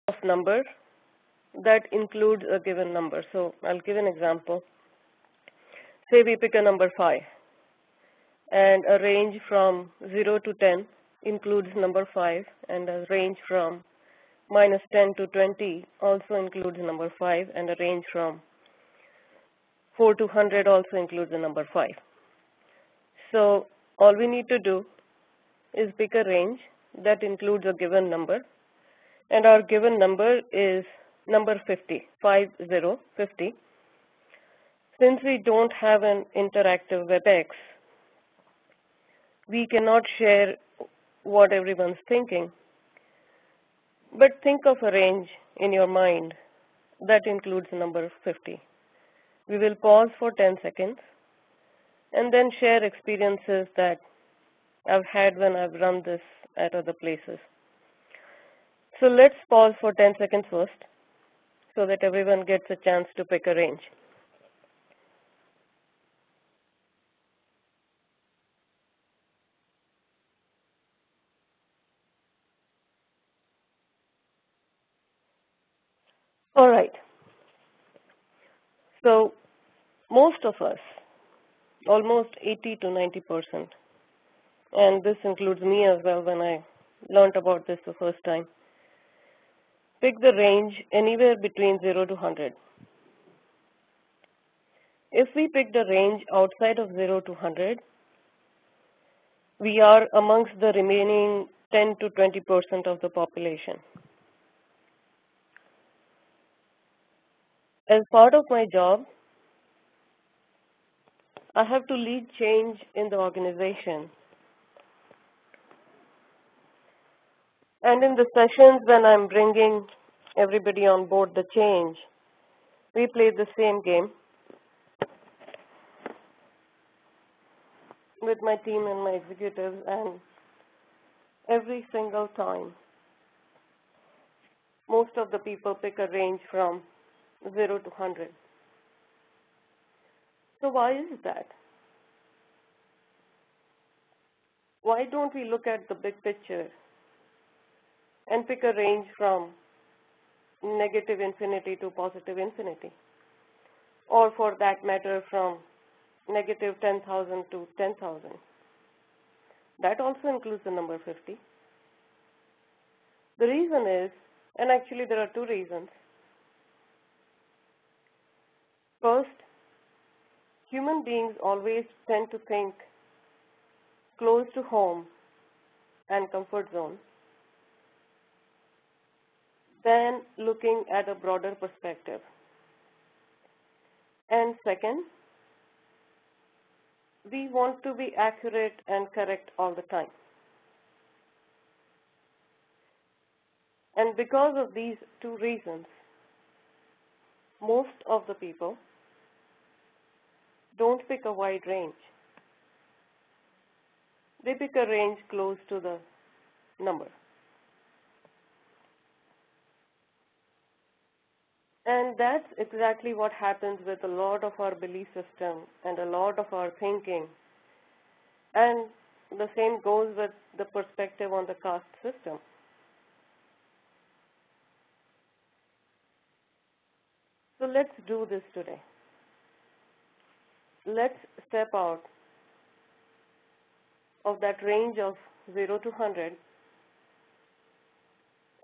of number that includes a given number. So I'll give an example. Say we pick a number 5, and a range from 0 to 10 includes number 5, and a range from minus 10 to 20 also includes number 5, and a range from 4 to 100 also includes the number 5. So all we need to do is pick a range that includes a given number, and our given number is number 50, 50. Since we don't have an interactive WebEx, we cannot share what everyone's thinking, but think of a range in your mind that includes number 50. We will pause for 10 seconds and then share experiences that I've had when I've run this at other places. So let's pause for 10 seconds first so that everyone gets a chance to pick a range. All right. So most of us, almost 80 to 90%, and this includes me as well when I learned about this the first time, pick the range anywhere between 0 to 100. If we pick the range outside of 0 to 100, we are amongst the remaining 10 to 20% of the population. As part of my job, I have to lead change in the organization. And in the sessions when I'm bringing everybody on board the change, we play the same game with my team and my executives, and every single time, most of the people pick a range from 0 to 100. So why is that? Why don't we look at the big picture and pick a range from negative infinity to positive infinity, or for that matter from negative 10,000 to 10,000? That also includes the number 50. The reason is, and actually there are two reasons. First, human beings always tend to think close to home and comfort zone than looking at a broader perspective. And second, we want to be accurate and correct all the time. And because of these two reasons, most of the people don't pick a wide range. They pick a range close to the number. And that's exactly what happens with a lot of our belief system and a lot of our thinking. And the same goes with the perspective on the caste system. So let's do this today. Let's step out of that range of 0 to 100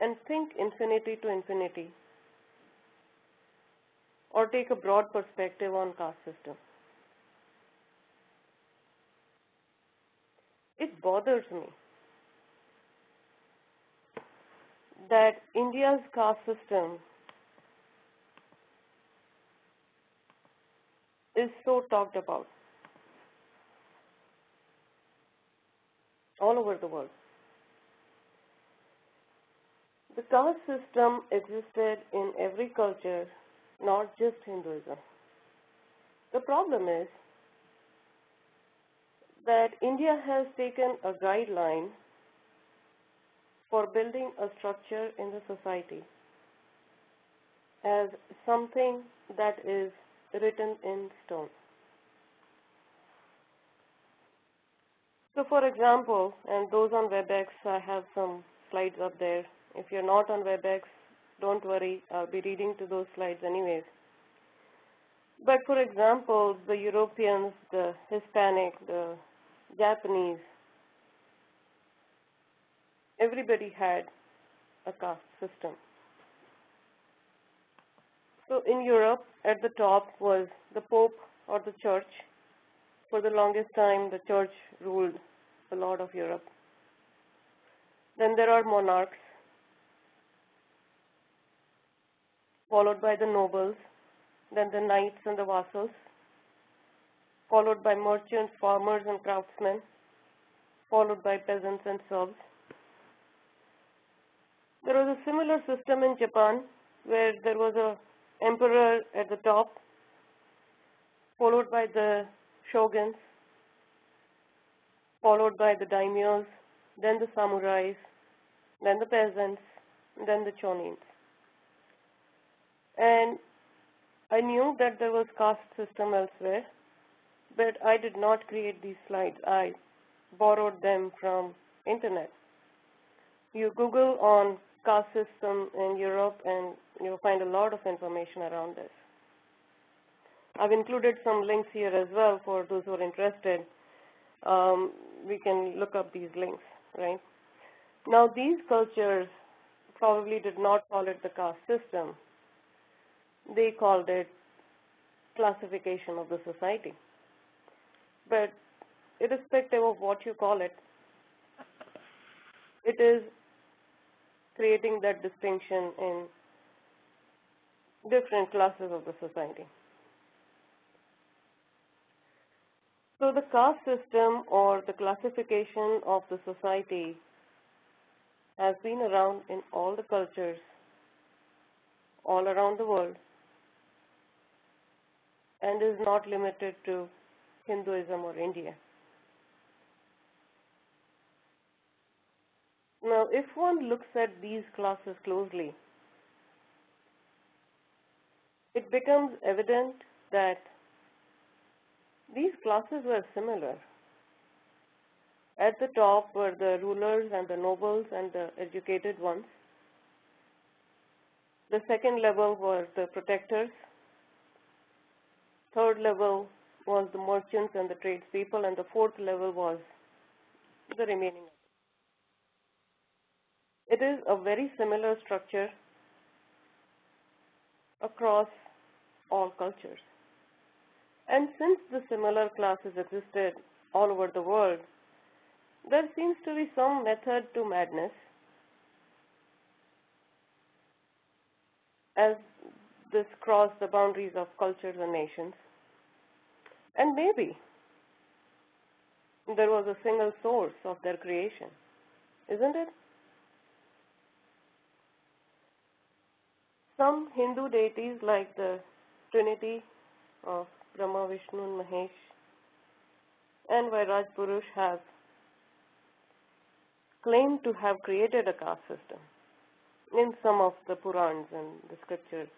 and think infinity to infinity, or take a broad perspective on caste system. It bothers me that India's caste system is so talked about all over the world. The caste system existed in every culture, not just Hinduism. The problem is that India has taken a guideline for building a structure in the society as something that is written in stone. So for example, and those on WebEx, I have some slides up there. If you're not on WebEx, Don't worry, I'll be reading to those slides anyways. But for example, the Europeans, the Hispanic, the Japanese, everybody had a caste system. So in Europe, at the top was the Pope or the Church. For the longest time, the Church ruled a lot of Europe. Then there are monarchs, followed by the nobles, then the knights and the vassals, followed by merchants, farmers and craftsmen, followed by peasants and serfs. There was a similar system in Japan where there was an emperor at the top, followed by the shoguns, followed by the daimyos, then the samurais, then the peasants, then the chonins. And I knew that there was caste system elsewhere, but I did not create these slides. I borrowed them from internet. You Google on caste system in Europe and you'll find a lot of information around this. I've included some links here as well for those who are interested. We can look up these links, right? Now, these cultures probably did not call it the caste system. They called it classification of the society. But irrespective of what you call it, it is creating that distinction in different classes of the society. So the caste system or the classification of the society has been around in all the cultures all around the world and is not limited to Hinduism or India. Now, if one looks at these classes closely, it becomes evident that these classes were similar. At the top were the rulers and the nobles and the educated ones. The second level were the protectors. Third level was the merchants and the tradespeople, and the fourth level was the remaining. It is a very similar structure across all cultures. And since the similar classes existed all over the world, there seems to be some method to madness as this crossed the boundaries of cultures and nations. And maybe there was a single source of their creation, isn't it? Some Hindu deities like the Trinity of Brahma, Vishnu and Mahesh and Vairaj Purush have claimed to have created a caste system in some of the Purans and the scriptures.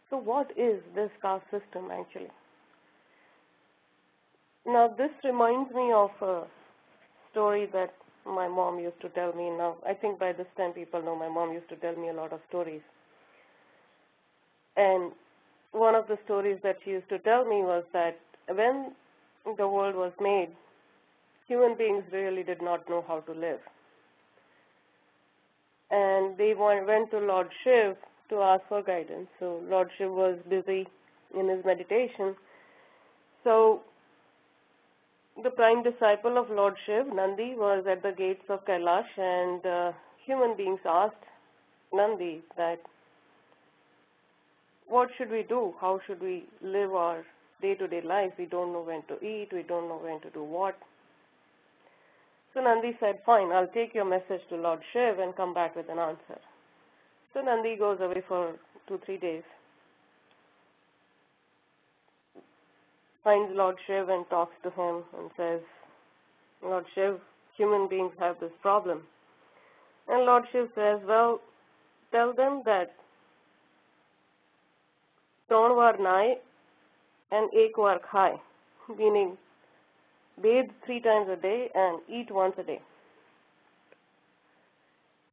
So what is this caste system actually? Now this reminds me of a story that my mom used to tell me. Now I think by this time people know my mom used to tell me a lot of stories. And one of the stories that she used to tell me was that when the world was made, human beings really did not know how to live. And they went to Lord Shiv to ask for guidance. So Lord Shiv was busy in his meditation. So the prime disciple of Lord Shiv, Nandi, was at the gates of Kailash, and human beings asked Nandi that, what should we do? How should we live our day-to-day life? We don't know when to eat. We don't know when to do what. So Nandi said, fine, I'll take your message to Lord Shiv and come back with an answer. So Nandi goes away for 2-3 days, finds Lord Shiv and talks to him and says, Lord Shiv, human beings have this problem. And Lord Shiv says, well, tell them that Tron var nai and ek var khai, meaning bathe 3 times a day and eat once a day.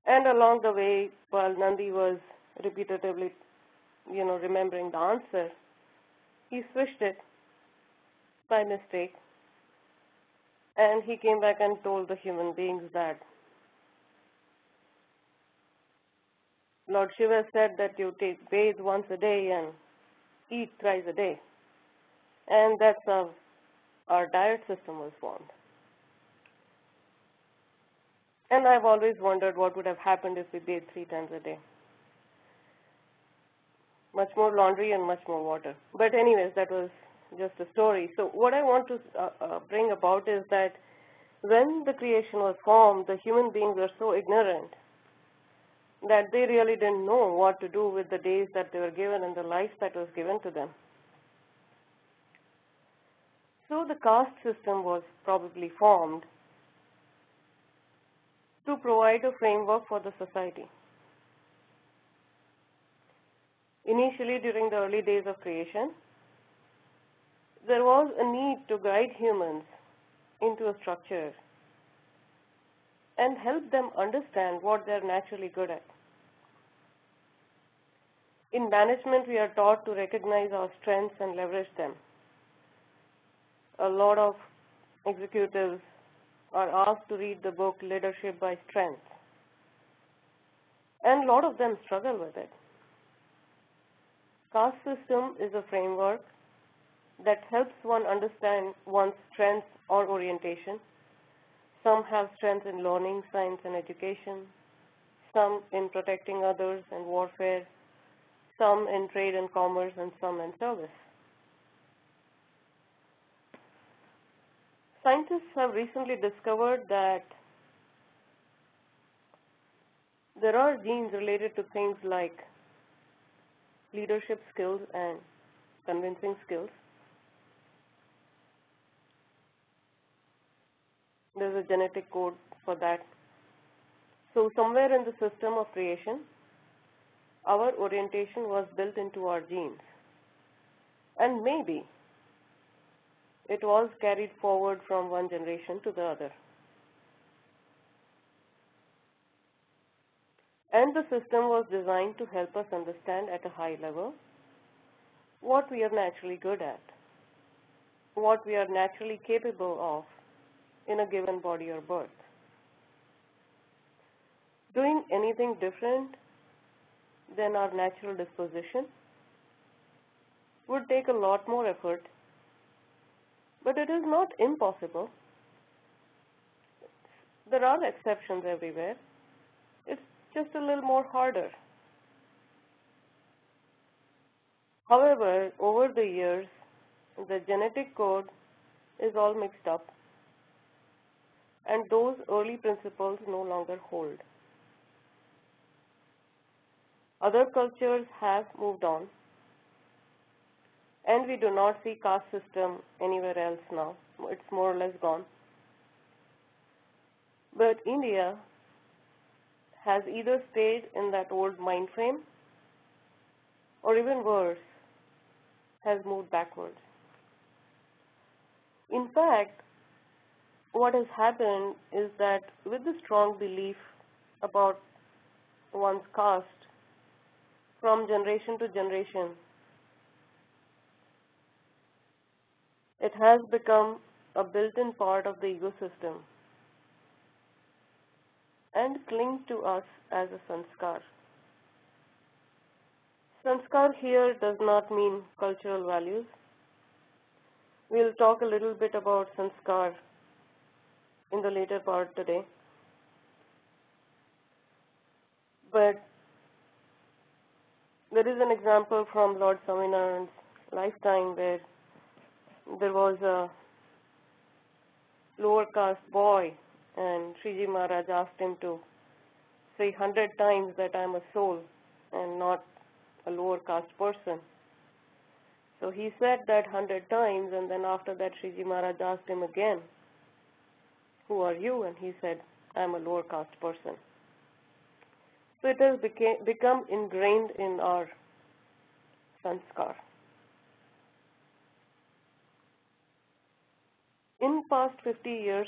And along the way, while Nandi was repetitively, remembering the answer, he switched it by mistake, and he came back and told the human beings that Lord Shiva said that you bathe once a day and eat thrice a day, and that's how our diet system was formed. And I've always wondered what would have happened if we bathed 3 times a day. Much more laundry and much more water. But anyways, that was just a story. So what I want to bring about is that when the creation was formed, the human beings were so ignorant that they really didn't know what to do with the days that they were given and the life that was given to them. So the caste system was probably formed to provide a framework for the society. Initially, during the early days of creation, there was a need to guide humans into a structure and help them understand what they're naturally good at. In management, we are taught to recognize our strengths and leverage them. A lot of executives are asked to read the book Leadership by Strengths, and a lot of them struggle with it. Caste system is a framework that helps one understand one's strengths or orientation. Some have strengths in learning, science, and education, some in protecting others and warfare, some in trade and commerce, and some in service. Scientists have recently discovered that there are genes related to things like leadership skills and convincing skills. There's a genetic code for that. So somewhere in the system of creation, our orientation was built into our genes. And maybe it was carried forward from one generation to the other. And the system was designed to help us understand at a high level what we are naturally good at, what we are naturally capable of in a given body or birth. Doing anything different than our natural disposition would take a lot more effort, but it is not impossible. There are exceptions everywhere. It's just a little more harder. However, over the years, the genetic code is all mixed up, and those early principles no longer hold. Other cultures have moved on, and we do not see caste system anywhere else now. It's more or less gone. But India has either stayed in that old mind frame, or even worse, has moved backwards. In fact, what has happened is that with the strong belief about one's caste from generation to generation, it has become a built-in part of the ecosystem and cling to us as a sanskar. Sanskar here does not mean cultural values. We'll talk a little bit about sanskar in the later part today. But there is an example from Lord Swaminarayan's lifetime where there was a lower caste boy, and Sriji Maharaj asked him to say 100 times that I am a soul and not a lower caste person. So he said that 100 times, and then after that Sriji Maharaj asked him again, who are you? And he said, I am a lower caste person. So it has become ingrained in our sanskar. In past 50 years,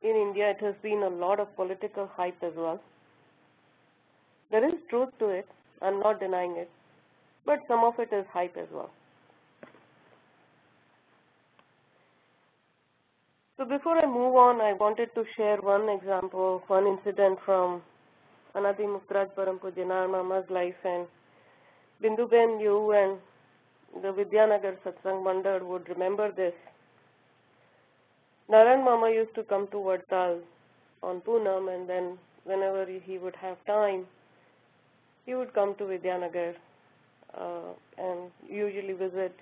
in India it has been a lot of political hype as well. There is truth to it, I'm not denying it, but some of it is hype as well. So before I move on, I wanted to share one example, one incident from Anadi Muktraj Param Pujya Narayan Mama's life, and Binduben, you and the Vidyanagar Satsang Mandal would remember this. Narayan Mama used to come to Vadtal on Poonam, and then whenever he would have time, he would come to Vidyanagar and usually visit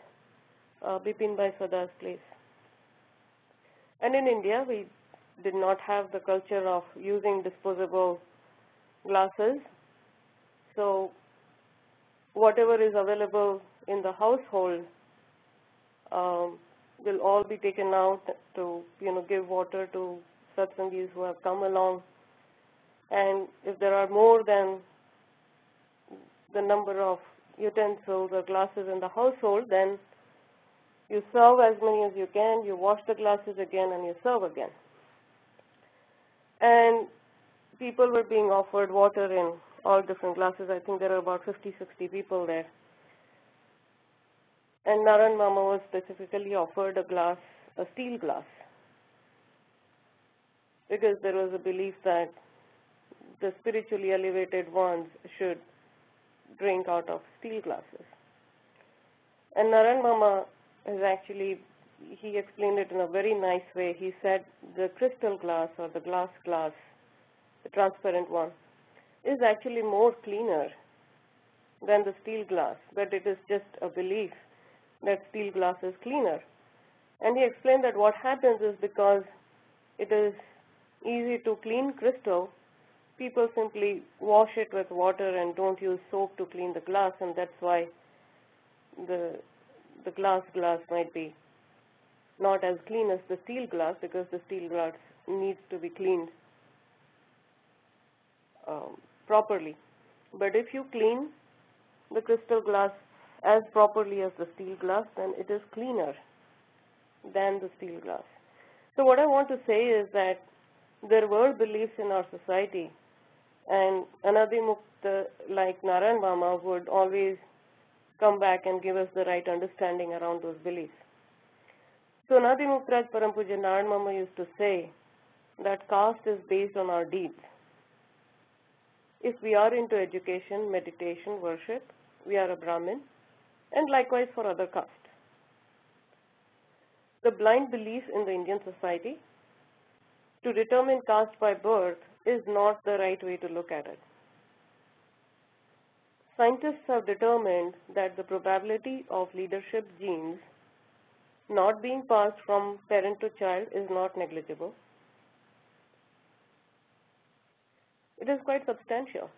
Bipin Bhai Sada's place. And in India, we did not have the culture of using disposable glasses. So whatever is available in the household will all be taken out to, give water to satsangis who have come along. And if there are more than the number of utensils or glasses in the household, then you serve as many as you can, you wash the glasses again, and you serve again. And people were being offered water in all different glasses. I think there are about 50, 60 people there. And Narayan Mama was specifically offered a steel glass, because there was a belief that the spiritually elevated ones should drink out of steel glasses. And Narayan Mama he explained it in a very nice way. He said the crystal glass or the glass, the transparent one, is actually more cleaner than the steel glass, but it is just a belief that steel glass is cleaner. And he explained that what happens is, because it is easy to clean crystal, people simply wash it with water and don't use soap to clean the glass, and that's why the glass might be not as clean as the steel glass, because the steel glass needs to be cleaned properly. But if you clean the crystal glass as properly as the steel glass, then it is cleaner than the steel glass. So what I want to say is that there were beliefs in our society, and Anadi Mukta, like Narayan Mama, would always come back and give us the right understanding around those beliefs. So Anadi Muktraj Param Pujya Narayan Mama used to say that caste is based on our deeds. If we are into education, meditation, worship, we are a Brahmin, and likewise for other castes. The blind belief in the Indian society to determine caste by birth is not the right way to look at it. Scientists have determined that the probability of leadership genes not being passed from parent to child is not negligible. It is quite substantial.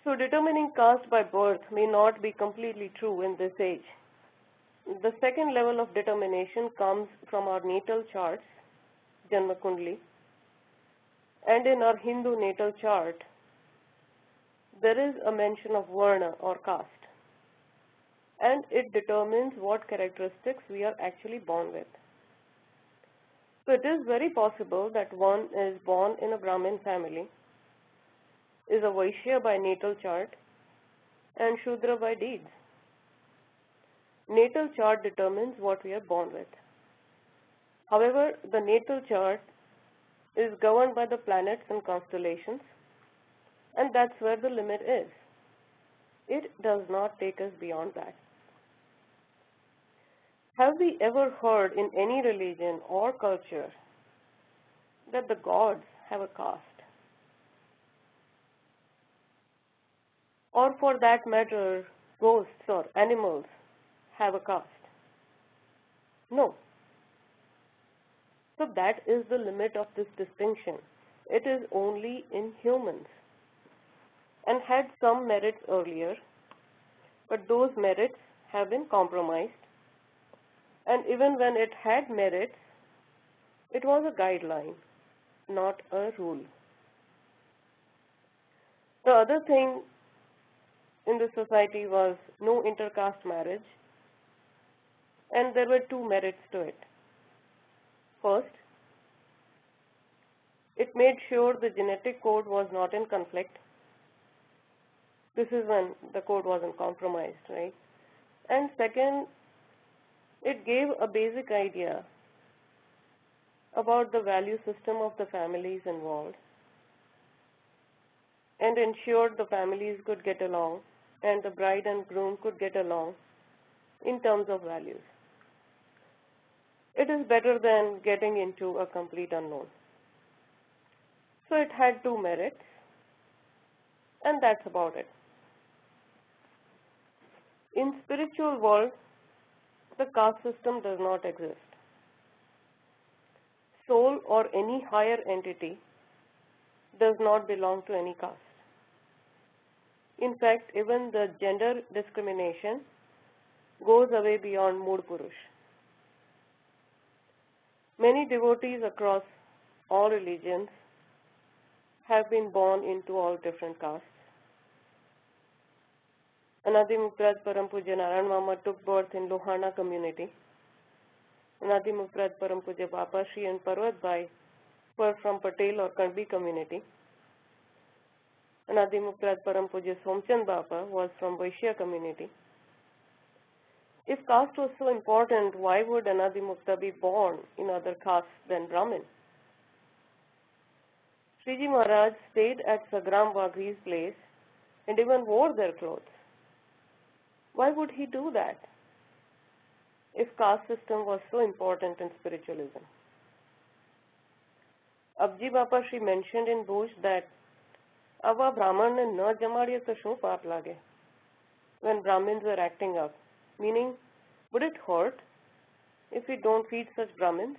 So determining caste by birth may not be completely true in this age. The second level of determination comes from our natal charts, Janma Kundli, and in our Hindu natal chart, there is a mention of Varna or caste, and it determines what characteristics we are actually born with. So it is very possible that one is born in a Brahmin family, is a Vaishya by natal chart, and Shudra by deeds. Natal chart determines what we are born with. However, the natal chart is governed by the planets and constellations, and that's where the limit is. It does not take us beyond that. Have we ever heard in any religion or culture that the gods have a caste? Or for that matter, ghosts or animals have a caste? No. So that is the limit of this distinction. It is only in humans, and had some merits earlier, but those merits have been compromised. And even when it had merits, it was a guideline, not a rule. The other thing in the society was no intercaste marriage, and there were two merits to it. First, it made sure the genetic code was not in conflict. This is when the code wasn't compromised, right? And second, it gave a basic idea about the value system of the families involved and ensured the families could get along and the bride and groom could get along in terms of values. It is better than getting into a complete unknown. So it had two merits, and that's about it. In spiritual world, the caste system does not exist. Soul or any higher entity does not belong to any caste. In fact, even the gender discrimination goes away beyond Mood Purush. Many devotees across all religions have been born into all different castes. Anadi Mukraj Param Pujya Narayan Mama took birth in Lohana community. Anadi Mukraj Param Pujya Bapa Shri and Parvat Bhai were from Patel or Karbi community. Anadi Mukraj Param Pujya Somchand Bapa was from Vaishya community. If caste was so important, why would Anadi Mukta be born in other castes than Brahmin? Sriji Maharaj stayed at Sagram Waghi's place and even wore their clothes. Why would he do that if caste system was so important in spiritualism? Abji Bapa Shri mentioned in Bhuj that Ava Brahman ne na jamadiye to shun paap lage when Brahmins were acting up. Meaning, would it hurt if we don't feed such Brahmins?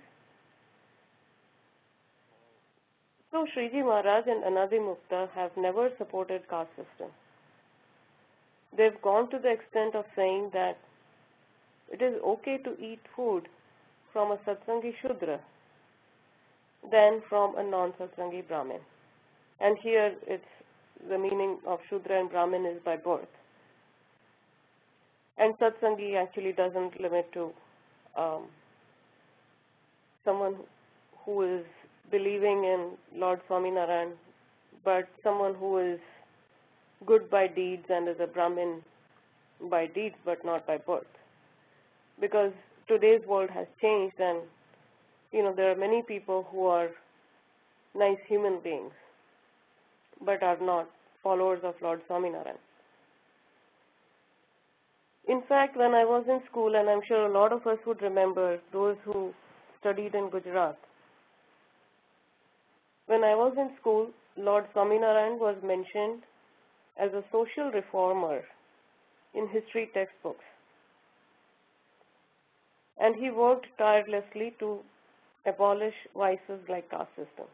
So Sriji Maharaj and Anadi Mukta have never supported caste system. They've gone to the extent of saying that it is okay to eat food from a Satsangi Shudra than from a non-Satsangi Brahmin. And here it's the meaning of Shudra and Brahmin is by birth. And Satsangi actually doesn't limit to someone who is believing in Lord Swaminarayan, but someone who is good by deeds and is a Brahmin by deeds but not by birth. Because today's world has changed and there are many people who are nice human beings but are not followers of Lord Swaminarayan. In fact, when I was in school, and I'm sure a lot of us would remember, those who studied in Gujarat, when I was in school, Lord Swaminarayan was mentioned as a social reformer in history textbooks. And he worked tirelessly to abolish vices like caste system.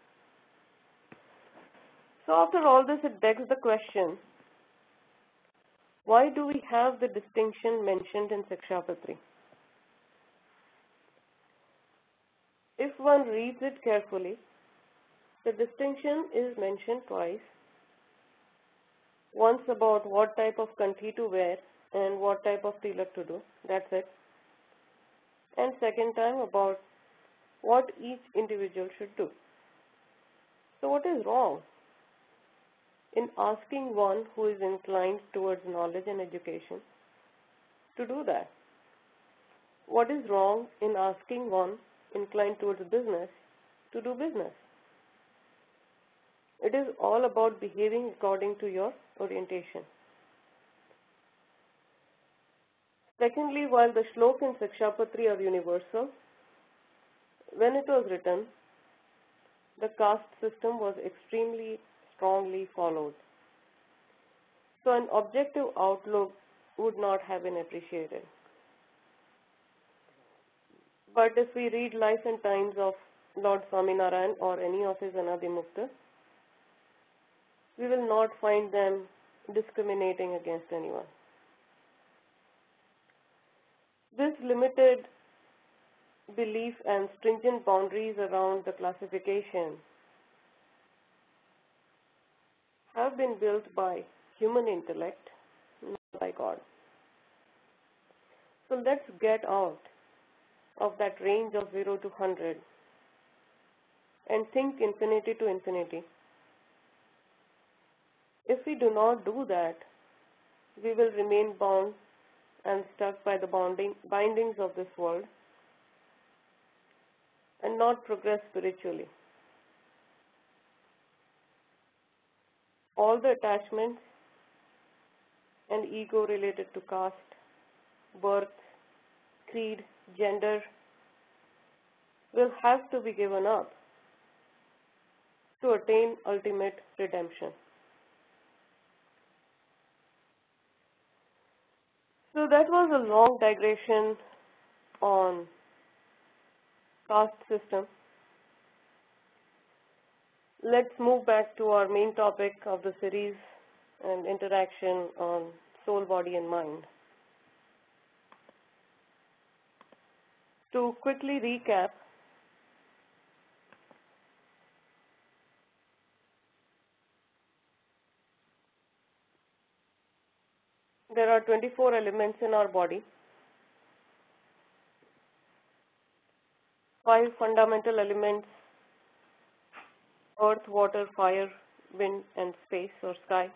So after all this, it begs the question, why do we have the distinction mentioned in Sikshapatri? If one reads it carefully, the distinction is mentioned twice. Once about what type of kanthi to wear and what type of tilak to do, that's it. And second time about what each individual should do. So what is wrong in asking one who is inclined towards knowledge and education to do that? What is wrong in asking one inclined towards business to do business? It is all about behaving according to your orientation. Secondly, while the shlok in Sikshapatri are universal, when it was written, the caste system was extremely strongly followed. So an objective outlook would not have been appreciated. But if we read Life and Times of Lord Swaminarayan or any of his Anadi Mukta, we will not find them discriminating against anyone. This limited belief and stringent boundaries around the classification have been built by human intellect, not by God. So let's get out of that range of 0 to 100 and think infinity to infinity. If we do not do that, we will remain bound and stuck by the bindings of this world and not progress spiritually. All the attachments and ego related to caste, birth, creed, gender will have to be given up to attain ultimate redemption. So that was a long digression on caste system. Let's move back to our main topic of the series and interaction on soul, body and mind. To quickly recap, there are 24 elements in our body, 5 fundamental elements: earth, water, fire, wind and space or sky.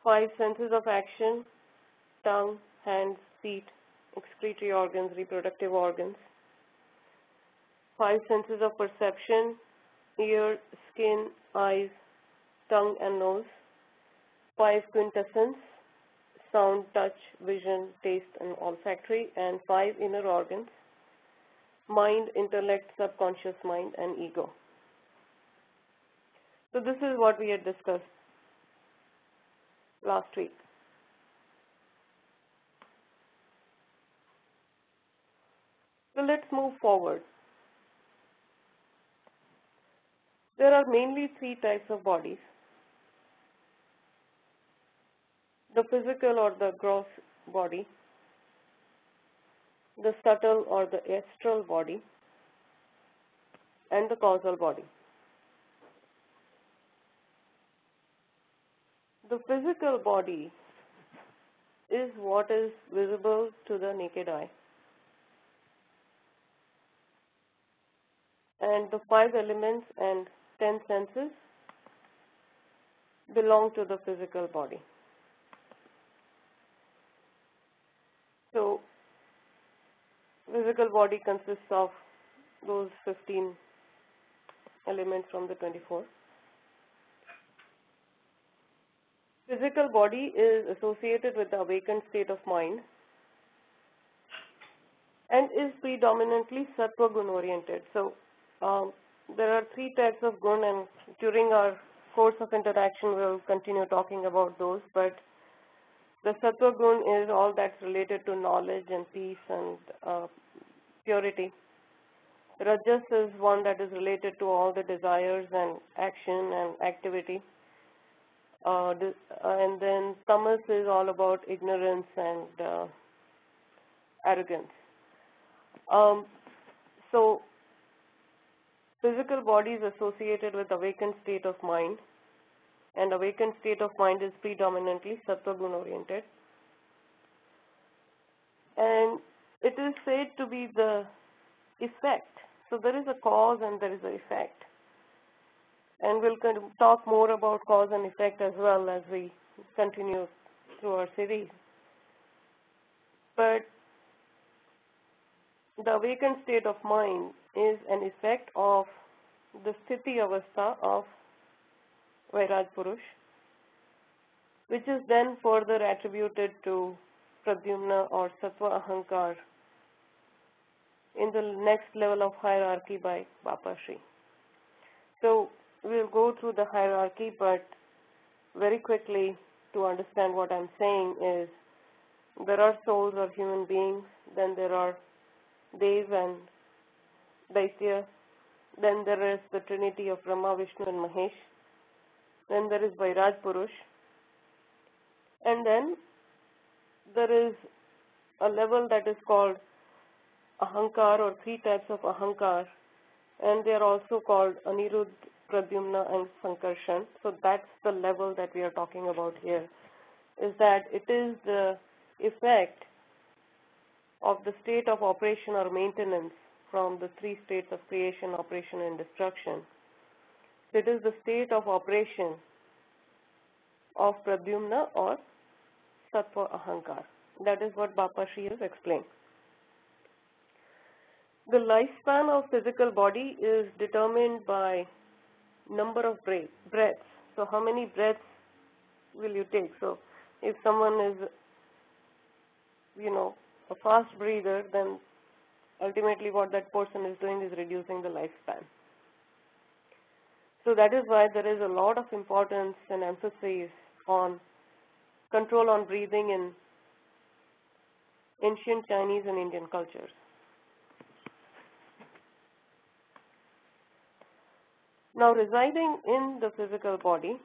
5 senses of action: tongue, hands, feet, excretory organs, reproductive organs. 5 senses of perception: ear, skin, eyes, tongue and nose. 5 quintessence: sound, touch, vision, taste and olfactory. And 5 inner organs: mind, intellect, subconscious mind and ego. So this is what we had discussed last week. So let's move forward. There are mainly 3 types of bodies: the physical or the gross body, the subtle or the astral body, and the causal body. The physical body is what is visible to the naked eye, and the 5 elements and 10 senses belong to the physical body. So, physical body consists of those 15 elements from the 24. Physical body is associated with the awakened state of mind and is predominantly sattva gun oriented. So, there are 3 types of gun, and during our course of interaction we'll continue talking about those, but the sattva gun is all that's related to knowledge and peace and purity. Rajas is one that is related to all the desires and action and activity. And then tamas is all about ignorance and arrogance. So physical body is associated with awakened state of mind, and awakened state of mind is predominantly sattva gun oriented. And it is said to be the effect. So there is a cause and there is an effect. And we'll talk more about cause and effect as well as we continue through our series. But the awakened state of mind is an effect of the sthiti avastha of Vairaj Purush, which is then further attributed to Pradyumna or Sattva Ahankar in the next level of hierarchy by Bapashri. So we'll go through the hierarchy, but very quickly to understand what I'm saying is there are souls or human beings, then there are Dev and Daitya, then there is the trinity of Brahma, Vishnu and Mahesh, then there is Vairaj Purush, and then there is a level that is called Ahankar, or 3 types of Ahankar, and they are also called Aniruddha, Pradyumna and Sankarshan. So that's the level that we are talking about here, is that it is the effect of the state of operation or maintenance from the three states of creation, operation, and destruction. It is the state of operation of Pradyumna or Sattva Ahankar. That is what Bapashi has explained. The lifespan of physical body is determined by number of breaths. So how many breaths will you take? So if someone is, a fast breather, then ultimately what that person is doing is reducing the lifespan. So that is why there is a lot of importance and emphasis on control on breathing in ancient Chinese and Indian cultures. Now, residing in the physical body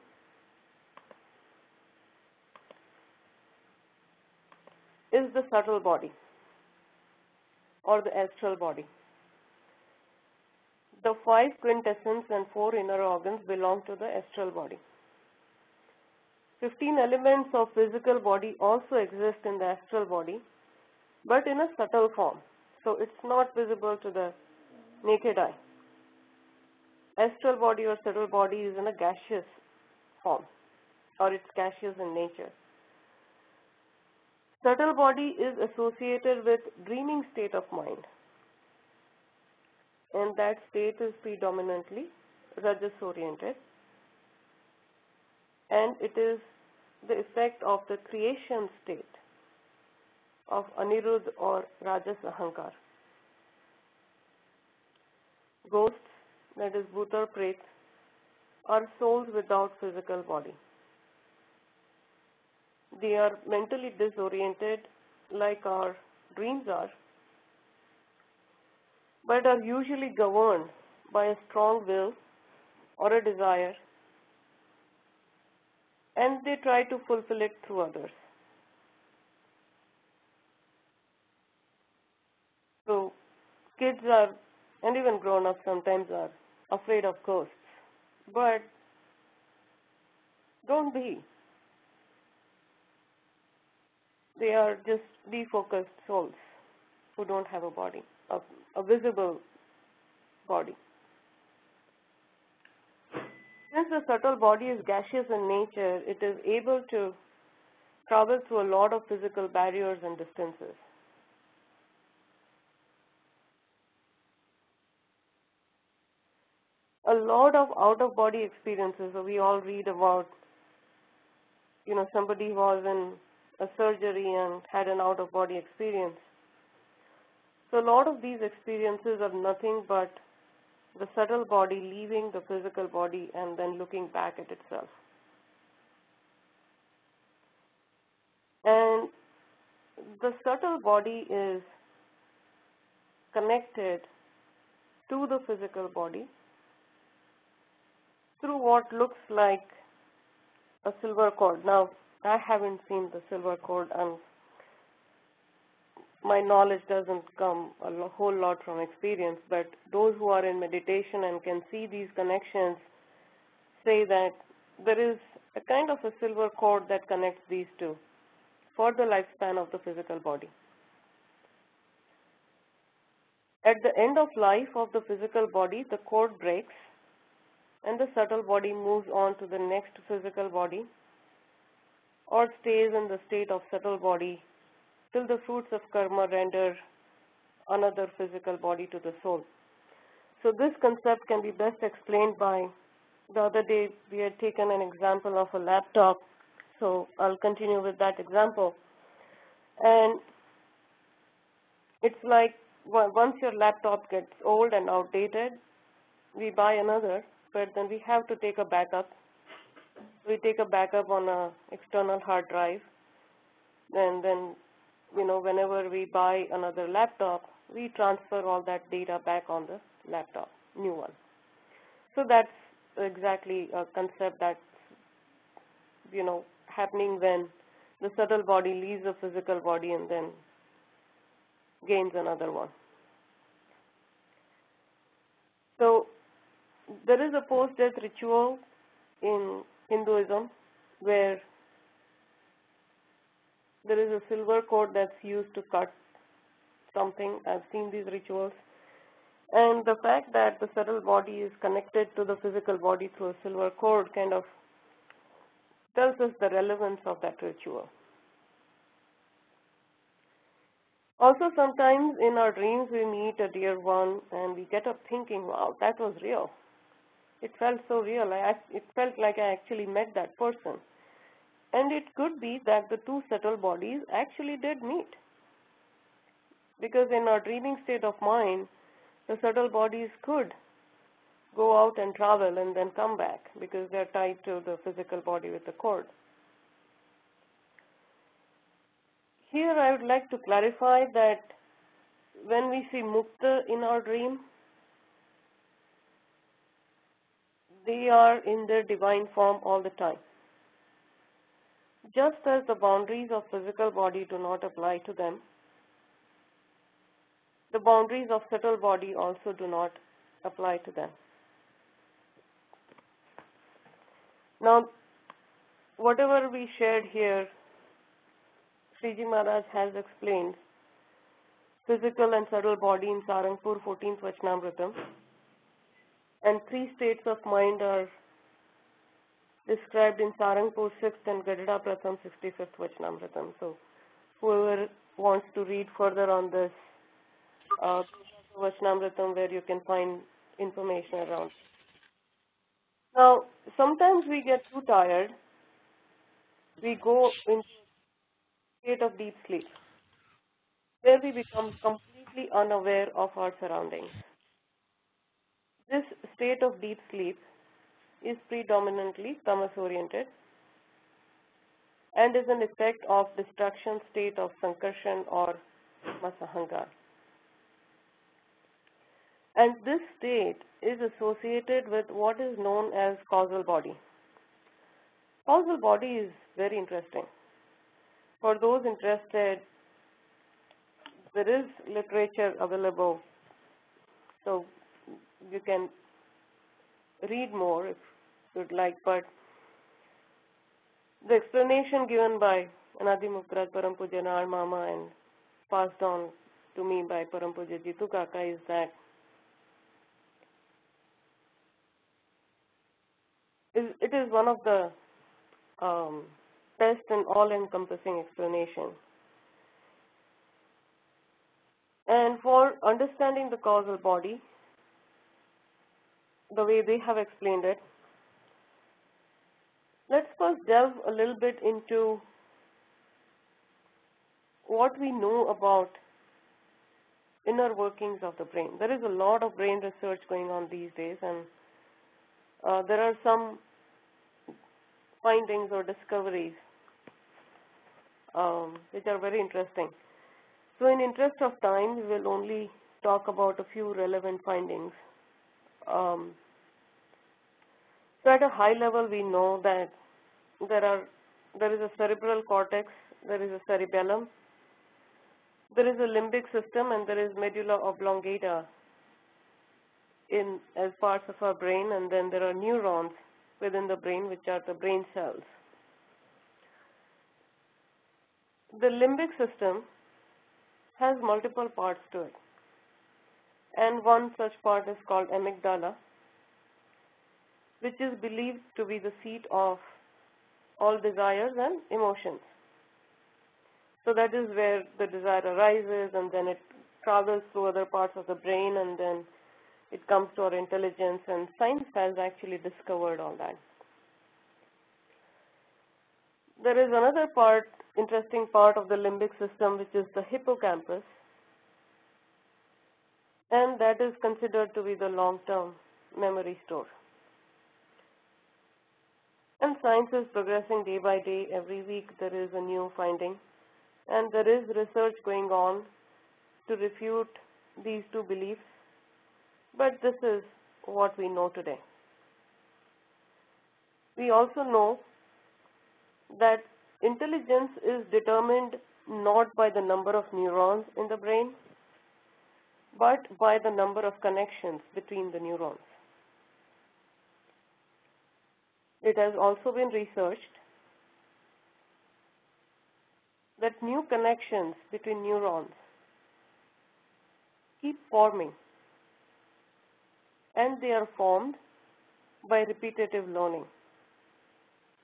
is the subtle body or the astral body. The 5 quintessence and 4 inner organs belong to the astral body. 15 elements of physical body also exist in the astral body, but in a subtle form. So it's not visible to the naked eye. Astral body or subtle body is in a gaseous form, or it's gaseous in nature. Subtle body is associated with dreaming state of mind, and that state is predominantly rajas oriented, and it is the effect of the creation state of Aniruddha or Rajas Ahankar. Ghosts, that is Bhuta or Prets, are souls without physical body. They are mentally disoriented like our dreams are, but are usually governed by a strong will or a desire, and they try to fulfill it through others. So kids are, and even grown-ups sometimes are, afraid of ghosts, but don't be. They are just defocused souls who don't have a body, a visible body. Since the subtle body is gaseous in nature, it is able to travel through a lot of physical barriers and distances. A lot of out-of-body experiences. So we all read about, somebody who was in a surgery and had an out-of-body experience. So a lot of these experiences are nothing but the subtle body leaving the physical body and then looking back at itself. And the subtle body is connected to the physical body through what looks like a silver cord. Now, I haven't seen the silver cord, and my knowledge doesn't come a whole lot from experience, but those who are in meditation and can see these connections say that there is a kind of a silver cord that connects these two for the lifespan of the physical body. At the end of life of the physical body, the cord breaks and the subtle body moves on to the next physical body or stays in the state of subtle body till the fruits of karma render another physical body to the soul. So this concept can be best explained by, the other day we had taken an example of a laptop, so I'll continue with that example. And it's like once your laptop gets old and outdated, we buy another, but then we have to take a backup. We take a backup on an external hard drive, and then whenever we buy another laptop, we transfer all that data back on the laptop, new one. So that's exactly a concept that's happening when the subtle body leaves the physical body and then gains another one. So there is a post-death ritual in Hinduism where there is a silver cord that's used to cut something. I've seen these rituals. And the fact that the subtle body is connected to the physical body through a silver cord kind of tells us the relevance of that ritual. Also, sometimes in our dreams we meet a dear one and we get up thinking, wow, that was real. It felt so real. It felt like I actually met that person. And it could be that the two subtle bodies actually did meet. Because in our dreaming state of mind, the subtle bodies could go out and travel and then come back because they're tied to the physical body with the cord. Here I would like to clarify that when we see mukta in our dream, they are in their divine form all the time. Just as the boundaries of physical body do not apply to them, the boundaries of subtle body also do not apply to them. Now, whatever we shared here, Sriji Maharaj has explained physical and subtle body in Sarangpur 14th Vachnamritam, and three states of mind are described in Sarangpur 6th and Gadada Pratham 65th Vachnamritam. So, whoever wants to read further on this, Vachnamritam, where you can find information around. Now, sometimes we get too tired. We go into a state of deep sleep, where we become completely unaware of our surroundings. This state of deep sleep is predominantly tamas-oriented and is an effect of destruction state of sankarshan or masahankar. And this state is associated with what is known as causal body. Causal body is very interesting. For those interested, there is literature available, so you can read more if you'd like, but the explanation given by Anadi Muktaraj Param Pujya Nar Mama and passed on to me by Param Pujya Jitu Kaka is that it is one of the best and all-encompassing explanation. And for understanding the causal body, the way they have explained it, let's first delve a little bit into what we know about inner workings of the brain. There is a lot of brain research going on these days, and there are some findings or discoveries which are very interesting. So in interest of time, we will only talk about a few relevant findings. So at a high level, we know that there is a cerebral cortex, there is a cerebellum, there is a limbic system, and there is medulla oblongata as parts of our brain, and then there are neurons within the brain, which are the brain cells. The limbic system has multiple parts to it, and one such part is called amygdala, which is believed to be the seat of all desires and emotions. So that is where the desire arises, and then it travels through other parts of the brain, and then it comes to our intelligence, and science has actually discovered all that. There is another interesting part of the limbic system, which is the hippocampus, and that is considered to be the long-term memory store. And science is progressing day by day. Every week there is a new finding, and there is research going on to refute these two beliefs, but this is what we know today. We also know that intelligence is determined not by the number of neurons in the brain, but by the number of connections between the neurons. It has also been researched that new connections between neurons keep forming and they are formed by repetitive learning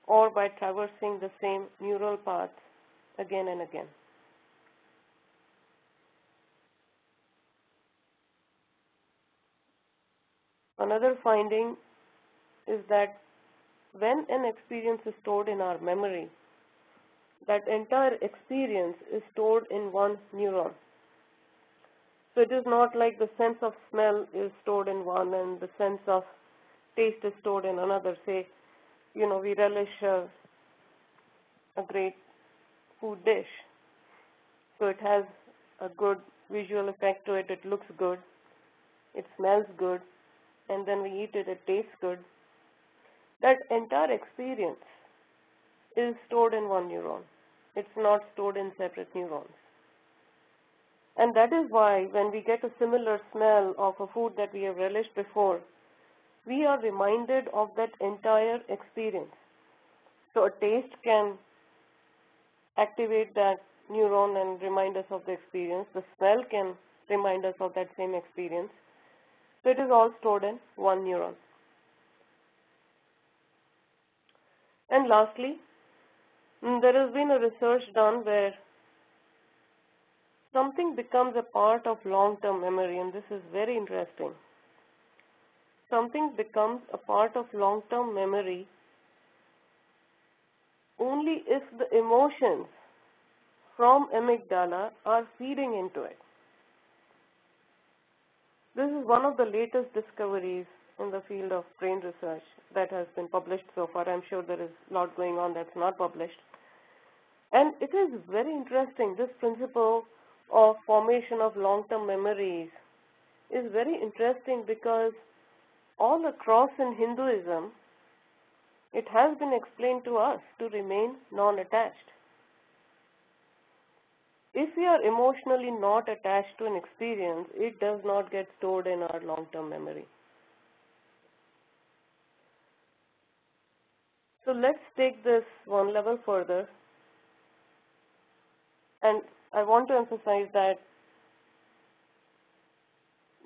or by traversing the same neural paths again and again. Another finding is that when an experience is stored in our memory, that entire experience is stored in one neuron. So it is not like the sense of smell is stored in one and the sense of taste is stored in another. Say, we relish a great food dish. So it has a good visual effect to it. It looks good. It smells good. And then we eat it. It tastes good. That entire experience is stored in one neuron. It's not stored in separate neurons. And that is why when we get a similar smell of a food that we have relished before, we are reminded of that entire experience. So a taste can activate that neuron and remind us of the experience. The smell can remind us of that same experience. So it is all stored in one neuron. And lastly, there has been a research done where something becomes a part of long-term memory, and this is very interesting. Something becomes a part of long-term memory only if the emotions from amygdala are feeding into it. This is one of the latest discoveries in the field of brain research that has been published so far. I'm sure there is a lot going on that's not published. And it is very interesting. This principle of formation of long-term memories is very interesting because all across in Hinduism, it has been explained to us to remain non-attached. If we are emotionally not attached to an experience, it does not get stored in our long-term memory. So let's take this one level further. And I want to emphasize that,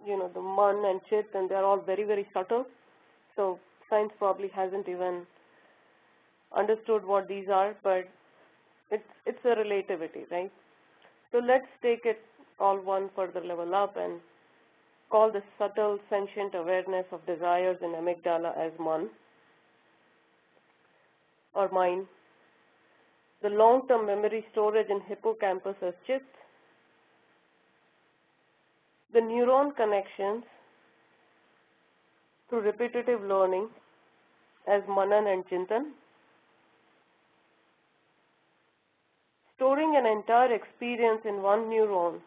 the man and chit, and they're all very, very subtle. So science probably hasn't even understood what these are, but it's a relativity, right? So let's take it all one further level up and call this subtle sentient awareness of desires in amygdala as man or mind. The long-term memory storage in hippocampus as chit. The neuron connections through repetitive learning as manan and chintan. Storing an entire experience in one neuron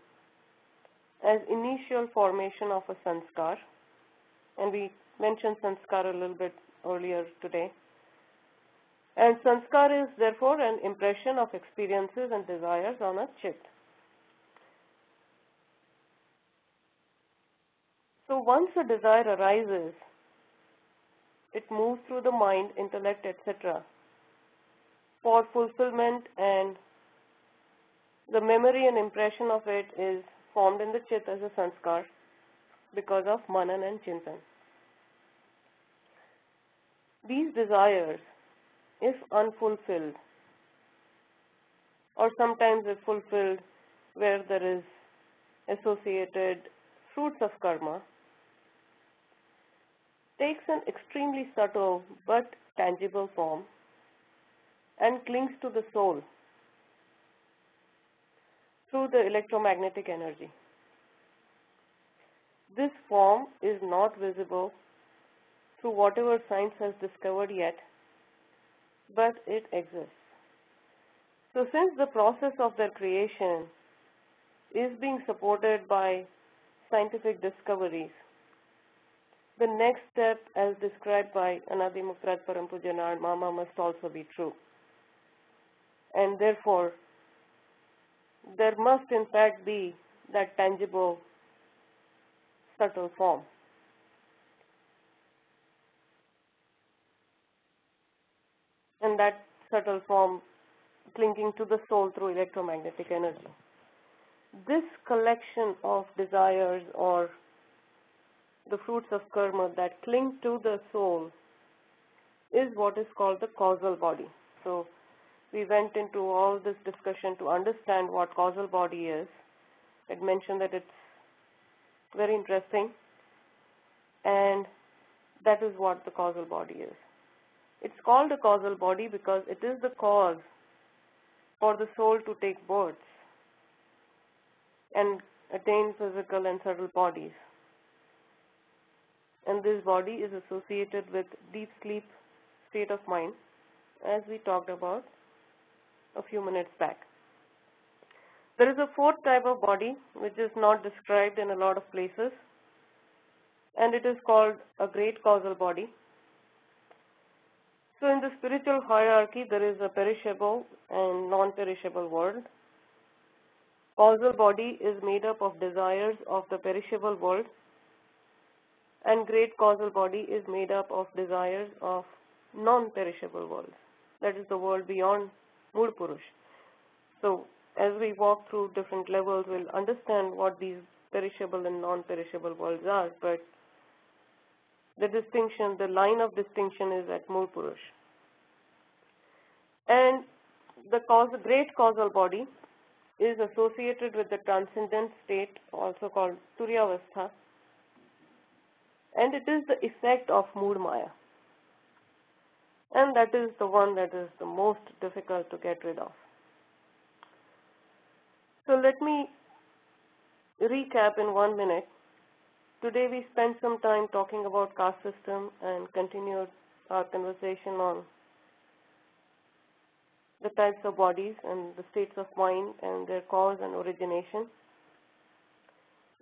as initial formation of a sanskar, and we mentioned sanskar a little bit earlier today. And sanskar is therefore an impression of experiences and desires on a chit. So once a desire arises, it moves through the mind, intellect, etc. for fulfillment, and the memory and impression of it is formed in the chit as a sanskar because of manan and chintan. These desires, if unfulfilled, or sometimes if fulfilled where there is associated fruits of karma, takes an extremely subtle but tangible form and clings to the soul through the electromagnetic energy. This form is not visible through whatever science has discovered yet, but it exists. So since the process of their creation is being supported by scientific discoveries, the next step as described by Anadi Muktrat Param Pujya Narayan Mama must also be true. And therefore, there must in fact be that tangible, subtle form. And that subtle form clinging to the soul through electromagnetic energy. This collection of desires or the fruits of karma that cling to the soul is what is called the causal body. So we went into all this discussion to understand what causal body is. It mentioned that it's very interesting, and that is what the causal body is. It's called a causal body because it is the cause for the soul to take birth and attain physical and subtle bodies. And this body is associated with deep sleep state of mind, as we talked about a few minutes back. There is a fourth type of body which is not described in a lot of places, and it is called a great causal body. So in the spiritual hierarchy, there is a perishable and non-perishable world. Causal body is made up of desires of the perishable world, and great causal body is made up of desires of non-perishable worlds. That is the world beyond Mood Purush. So as we walk through different levels, we'll understand what these perishable and non-perishable worlds are, but the distinction, the line of distinction is at Mood Purush. And the great causal body is associated with the transcendent state, also called Turyavastha, and it is the effect of mood maya. And that is the one that is the most difficult to get rid of. So let me recap in 1 minute. Today we spent some time talking about caste system and continued our conversation on the types of bodies and the states of mind and their cause and origination.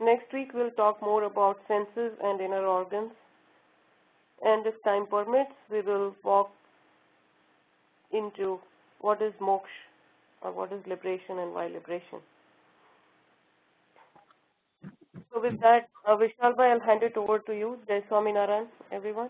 Next week we'll talk more about senses and inner organs, and if time permits, we will walk into what is moksha, or what is liberation and why liberation. So with that, Vishal bhai, I'll hand it over to you. Jai Swaminarayan, everyone.